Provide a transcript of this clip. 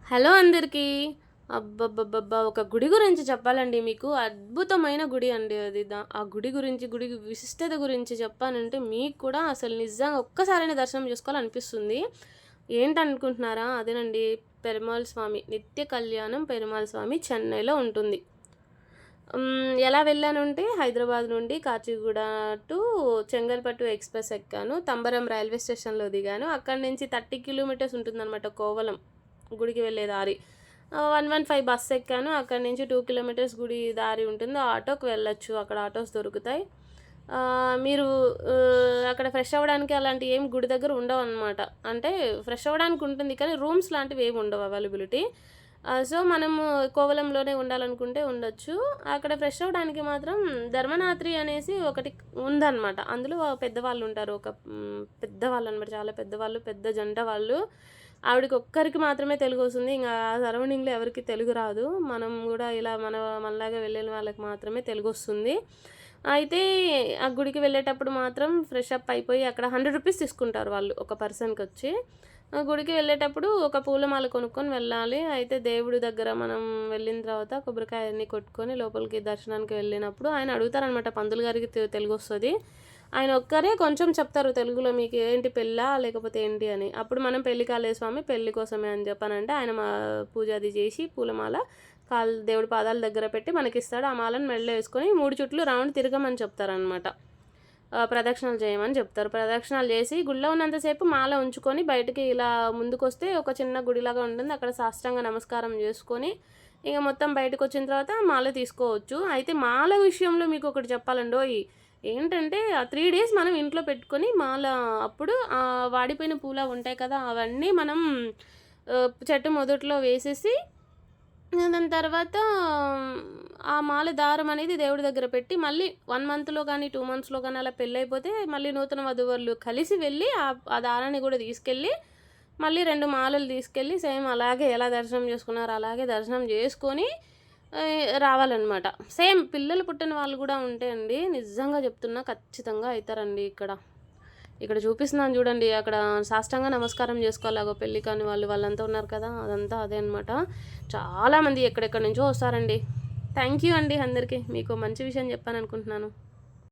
Hello అందరికీ. అబ్బబ్బబ్బబ్బా! ఒక గుడి గురించి చెప్పాలండి మీకు. అద్భుతమైన గుడి అండి అది. ఆ గుడి గురించి, గుడి విశిష్టత గురించి చెప్పానంటే మీకు కూడా అసలు నిజంగా ఒక్కసారైనా దర్శనం చేసుకోవాలనిపిస్తుంది. ఏంటనుకుంటున్నారా? అదేనండి, పెరుమాళ్ స్వామి నిత్య కళ్యాణం పెరుమాళ్ స్వామి చెన్నైలో ఉంటుంది. ఎలా వెళ్ళానంటే హైదరాబాద్ నుండి కాచిగూడ టు చెంగల్పట్టు ఎక్స్‌ప్రెస్ ఎక్కాను. తంబరం రైల్వే స్టేషన్‌లో దిగాను. అక్కడి నుంచి 30 కిలోమీటర్స్ ఉంటుందనమాట కోవలం గుడికి వెళ్ళే దారి. 115 బస్ ఎక్కాను. అక్కడి నుంచి 2 కిలోమీటర్స్ గుడి దారి ఉంటుంది. ఆటోకి వెళ్ళొచ్చు. అక్కడ ఆటోస్ దొరుకుతాయి. మీరు అక్కడ ఫ్రెష్ అవ్వడానికి అలాంటివి ఏమి గుడి దగ్గర ఉండవనమాట. అంటే ఫ్రెష్ అవ్వడానికి ఉంటుంది కానీ రూమ్స్ లాంటివి ఏమి ఉండవు అవైలబిలిటీ. సో, మనము కోవలంలోనే ఉండాలనుకుంటే ఉండొచ్చు. అక్కడ ఫ్రెష్ అవ్వడానికి మాత్రం ధర్మనాత్రి అనేసి ఒకటి ఉందనమాట. అందులో పెద్దవాళ్ళుంటారు. పెద్దవాళ్ళనమాట. చాలా పెద్దవాళ్ళు, పెద్ద జంట వాళ్ళు. ఆవిడకి ఒక్కరికి మాత్రమే తెలుగొస్తుంది. ఇంగ ఆ సరౌండింగ్‌లో ఎవరికీ తెలుగు రాదు. మనం గూడా ఇలా మనలాగా వెళ్ళిన వాళ్ళకి మాత్రమే తెలుగొస్తుంది. అయితే ఆ గుడికి వెళ్ళేటప్పుడు మాత్రం ఫ్రెష్ అప్ అయిపోయి అక్కడ రూ. 100 తీసుకుంటారు వాళ్ళు ఒక పర్సన్‌కొచ్చి. గుడికి వెళ్ళేటప్పుడు ఒక పూలమాల కొనుక్కొని వెళ్ళాలి. అయితే దేవుడి దగ్గర మనం వెళ్ళిన తర్వాత కొబ్బరికాయ అన్నీ కొట్టుకొని లోపలికి దర్శనానికి వెళ్ళినప్పుడు ఆయన అడుగుతారనమాట, పంతులు గారికి తెలుగొస్తది. ఆయన ఒక్కరే కొంచెం చెప్తారు తెలుగులో, మీకు ఏంటి పెళ్ళా లేకపోతే ఏంటి అని. అప్పుడు మనం పెళ్లి కాలేదు స్వామి పెళ్లి కోసమే అని చెప్పానంటే ఆయన పూజ అది చేసి పూలమాల దేవుడి పాదాల దగ్గర పెట్టి మనకిస్తాడు. ఆ మాలను మెడలో వేసుకొని 3 చుట్లు రౌండ్ తిరగమని చెప్తారనమాట. ప్రదక్షిణలు చేయమని చెప్తారు. ప్రదక్షిణాలు చేసి గుడిలో ఉన్నంతసేపు మాల ఉంచుకొని బయటికి ఇలా ముందుకొస్తే ఒక చిన్న గుడిలాగా ఉంటుంది. అక్కడ సాష్టాంగ నమస్కారం చేసుకొని ఇక మొత్తం బయటకొచ్చిన తర్వాత మాల తీసుకోవచ్చు. అయితే మాల విషయంలో మీకు ఒకటి చెప్పాలండోయ్. ఏంటంటే ఆ 3 డేస్ మనం ఇంట్లో పెట్టుకొని మాల అప్పుడు వాడిపోయిన పూలు ఉంటాయి కదా, అవన్నీ మనం చెట్టు మొదట్లో వేసేసి దాని తర్వాత ఆ మాల దారం అనేది దేవుడి దగ్గర పెట్టి మళ్ళీ 1 మంత్‌లో గానీ, 2 మంత్స్‌లో గానీ అలా పెళ్ళైపోతే మళ్ళీ నూతన వధూవరులు కలిసి వెళ్ళి ఆ దారాన్ని గూడా తీసుకెళ్ళి మళ్ళీ 2 మాలలు తీసుకెళ్ళి సేమ్ అలాగే ఎలా దర్శనం చేసుకున్నారో అలాగే దర్శనం చేసుకొని రావాలనమాట. సేమ్ పిల్లలు పుట్టిన వాళ్ళు గూడా ఉంటే అండి, నిజంగా చెప్తున్నా ఖచ్చితంగా అయితారండి ఇక్కడ. ఇక్కడ చూపిస్తున్నాను చూడండి. అక్కడ సాష్టాంగ నమస్కారం చేసుకోవాలి. అగో పెళ్లి కాని వాళ్ళంతా ఉన్నారు కదా, అదంతా అదే అనమాట. చాలామంది ఎక్కడెక్కడి నుంచో వస్తారండి. థ్యాంక్ యూ అండి అందరికీ. మీకు మంచి విషయం చెప్పాను అనుకుంటున్నాను.